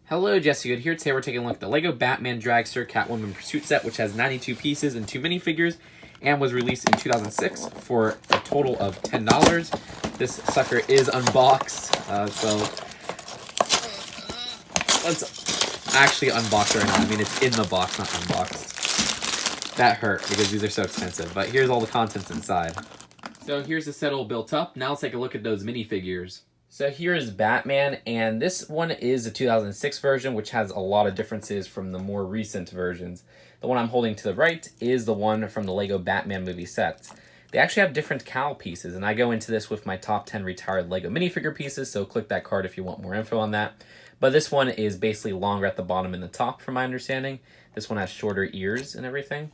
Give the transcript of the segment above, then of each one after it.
Hello, Jesse Good here. Today we're taking a look at the LEGO Batman Dragster Catwoman Pursuit set, which has 92 pieces and 2 minifigures, and was released in 2006 for a total of $10. This sucker is unboxed, so let's actually unbox it right now. I mean, it's in the box, not unboxed. That hurt because these are so expensive, but here's all the contents inside. So here's the set all built up. Now let's take a look at those minifigures. So here is Batman, and this one is a 2006 version, which has a lot of differences from the more recent versions. The one I'm holding to the right is the one from the LEGO Batman movie sets. They actually have different cowl pieces, and I go into this with my top 10 retired LEGO minifigure pieces, so click that card if you want more info on that. But this one is basically longer at the bottom and the top, from my understanding. This one has shorter ears and everything.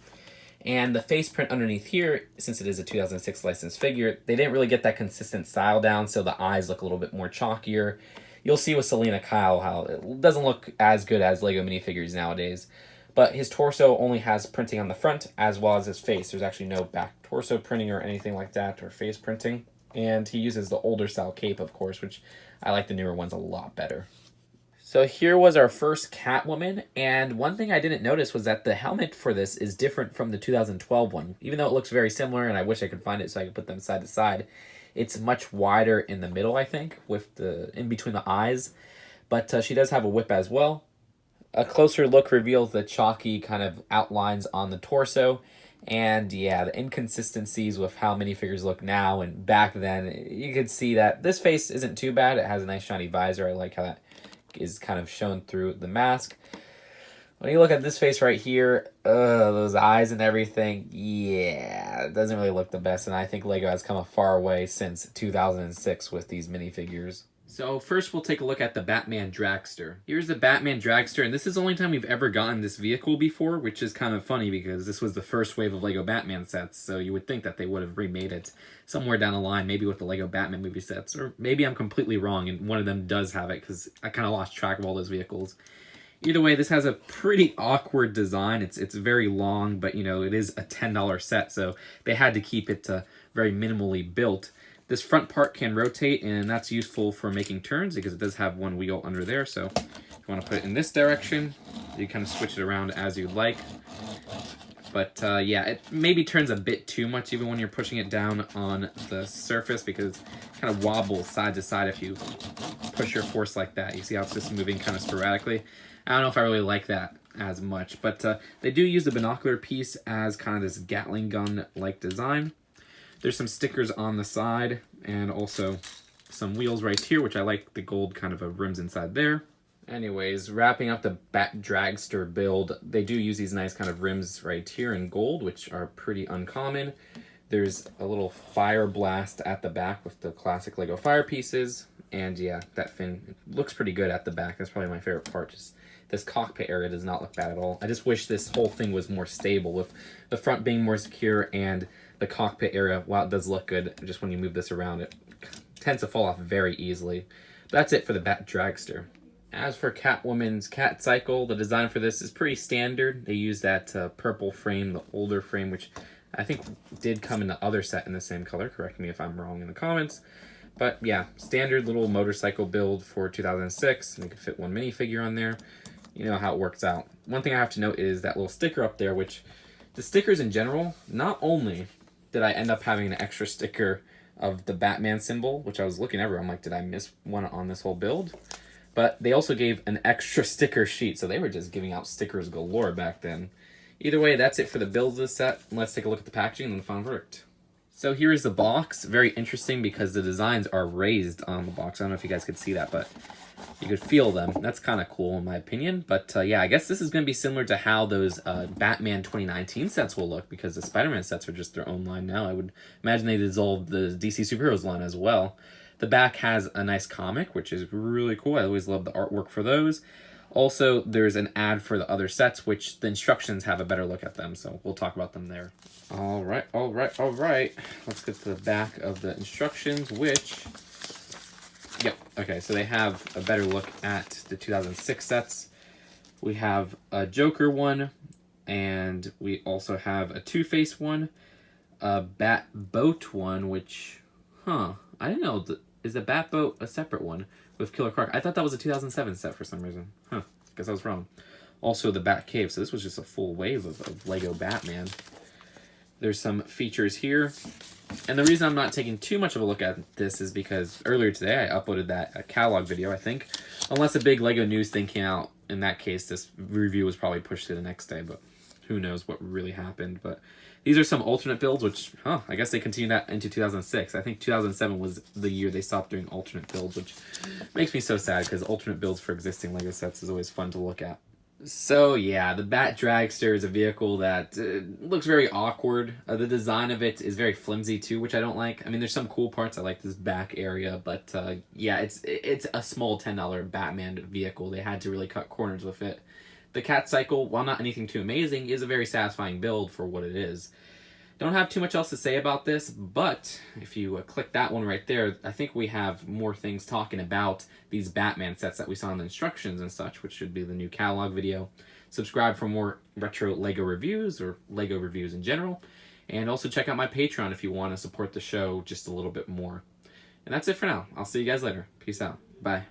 And the face print underneath here, since it is a 2006 licensed figure, they didn't really get that consistent style down, so the eyes look a little bit more chalkier. You'll see with Selena Kyle how it doesn't look as good as LEGO minifigures nowadays. But his torso only has printing on the front as well as his face. There's actually no back torso printing or anything like that, or face printing. And he uses the older style cape, of course, which I like the newer ones a lot better. So here was our first Catwoman, and one thing I didn't notice was that the helmet for this is different from the 2012 one. Even though it looks very similar, and I wish I could find it so I could put them side to side, it's much wider in the middle, I think, with the in between the eyes. But she does have a whip as well. A closer look reveals the chalky kind of outlines on the torso, and yeah, the inconsistencies with how minifigures look now and back then. You could see that this face isn't too bad. It has a nice shiny visor. I like how that is kind of shown through the mask. When you look at this face right here, those eyes and everything, yeah, it doesn't really look the best, and I think LEGO has come a far way since 2006 with these minifigures. So first we'll take a look at the Batman Dragster. Here's the Batman Dragster, and this is the only time we've ever gotten this vehicle before, which is kind of funny because this was the first wave of LEGO Batman sets, so you would think that they would have remade it somewhere down the line, maybe with the LEGO Batman movie sets, or maybe I'm completely wrong and one of them does have it because I kind of lost track of all those vehicles. Either way, this has a pretty awkward design. It's very long, but you know, it is a $10 set, so they had to keep it very minimally built. This front part can rotate, and that's useful for making turns because it does have one wheel under there. So if you want to put it in this direction, you kind of switch it around as you like. But yeah, it maybe turns a bit too much even when you're pushing it down on the surface because it kind of wobbles side to side if you push your force like that. You see how it's just moving kind of sporadically? I don't know if I really like that as much, but they do use the binocular piece as kind of this Gatling gun-like design. There's some stickers on the side and also some wheels right here, which I like the gold kind of rims inside there. Anyways, wrapping up the Bat Dragster build, they do use these nice kind of rims right here in gold, which are pretty uncommon. There's a little fire blast at the back with the classic LEGO fire pieces. And yeah, that fin looks pretty good at the back. That's probably my favorite part. Just this cockpit area does not look bad at all. I just wish this whole thing was more stable, with the front being more secure and the cockpit area, while it does look good, just when you move this around, it tends to fall off very easily. But that's it for the Bat Dragster. As for Catwoman's Cat Cycle, the design for this is pretty standard. They use that purple frame, the older frame, which I think did come in the other set in the same color. Correct me if I'm wrong in the comments. But yeah, standard little motorcycle build for 2006. And they could fit one minifigure on there. You know how it works out. One thing I have to note is that little sticker up there, which the stickers in general, not only did I end up having an extra sticker of the Batman symbol, which I was looking everywhere. I'm like, did I miss one on this whole build? But they also gave an extra sticker sheet, so they were just giving out stickers galore back then. Either way, that's it for the build of this set. Let's take a look at the packaging and the final verdict. So here is the box. Very interesting because the designs are raised on the box. I don't know if you guys could see that, but you could feel them. That's kind of cool in my opinion. But yeah, I guess this is going to be similar to how those Batman 2019 sets will look, because the Spider-Man sets are just their own line now. I would imagine they dissolved the DC Superheroes line as well. The back has a nice comic, which is really cool. I always love the artwork for those. Also, there's an ad for the other sets, which the instructions have a better look at them, so we'll talk about them there. All right. Let's get to the back of the instructions, which... Yep, okay, so they have a better look at the 2006 sets. We have a Joker one, and we also have a Two-Face one, a Bat Boat one, which... I didn't know, is the Bat Boat a separate one? with Killer Croc. I thought that was a 2007 set for some reason. Huh, guess I was wrong. Also the Bat Cave, so this was just a full wave of Lego Batman. There's some features here. And the reason I'm not taking too much of a look at this is because earlier today I uploaded that catalog video, I think. Unless a big Lego news thing came out, in that case this review was probably pushed to the next day, but who knows what really happened. But these are some alternate builds, which, I guess they continued that into 2006. I think 2007 was the year they stopped doing alternate builds, which makes me so sad because alternate builds for existing Lego sets is always fun to look at. So yeah, the Bat Dragster is a vehicle that looks very awkward. The design of it is very flimsy too, which I don't like. I mean, there's some cool parts. I like this back area, but yeah, it's a small $10 Batman vehicle. They had to really cut corners with it. The Cat Cycle, while not anything too amazing, is a very satisfying build for what it is. Don't have too much else to say about this, but if you click that one right there, I think we have more things talking about these Batman sets that we saw in the instructions and such, which should be the new catalog video. Subscribe for more retro Lego reviews or Lego reviews in general, and also check out my Patreon if you want to support the show just a little bit more. And that's it for now. I'll see you guys later. Peace out. Bye.